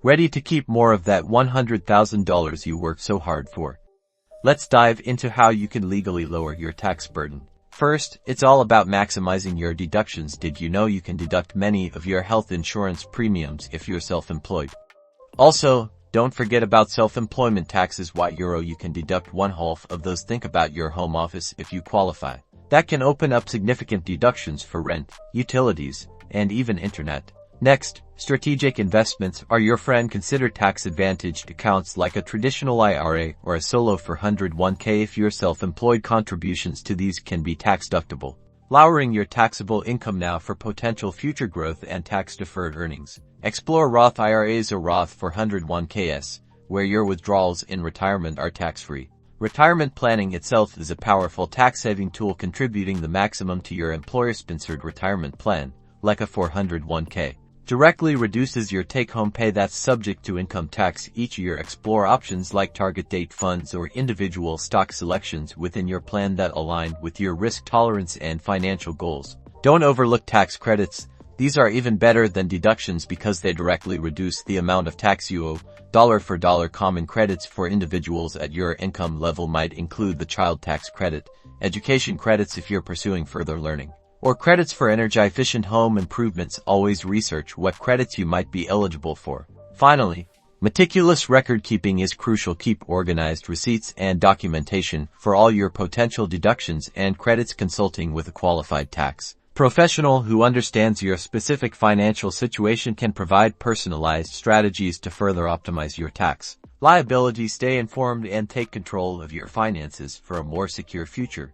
Ready to keep more of that $100,000 you worked so hard for? Let's dive into how you can legally lower your tax burden. First, it's all about maximizing your deductions. Did you know you can deduct many of your health insurance premiums if you're self-employed? Also, don't forget about self-employment taxes. You can deduct 1/2 of those. Think about your home office if you qualify. That can open up significant deductions for rent, utilities, and even internet. Next, strategic investments are your friend. Consider tax-advantaged accounts like a traditional IRA or a solo 401k. If you're self-employed, contributions to these can be tax-deductible, lowering your taxable income now for potential future growth and tax-deferred earnings. Explore Roth IRAs or Roth 401ks, where your withdrawals in retirement are tax-free. Retirement planning itself is a powerful tax-saving tool, contributing the maximum to your employer-sponsored retirement plan, like a 401k. Directly reduces your take-home pay that's subject to income tax each year. Explore options like target date funds or individual stock selections within your plan that align with your risk tolerance and financial goals. Don't overlook tax credits. These are even better than deductions because they directly reduce the amount of tax you owe. Dollar for dollar common credits for individuals at your income level might include the child tax credit, education credits if you're pursuing further learning, or credits for energy-efficient home improvements. Always research what credits you might be eligible for. Finally, meticulous record keeping is crucial. Keep organized receipts and documentation for all your potential deductions and credits. Consulting with a qualified tax professional who understands your specific financial situation can provide personalized strategies to further optimize your tax liability. Stay informed and take control of your finances for a more secure future.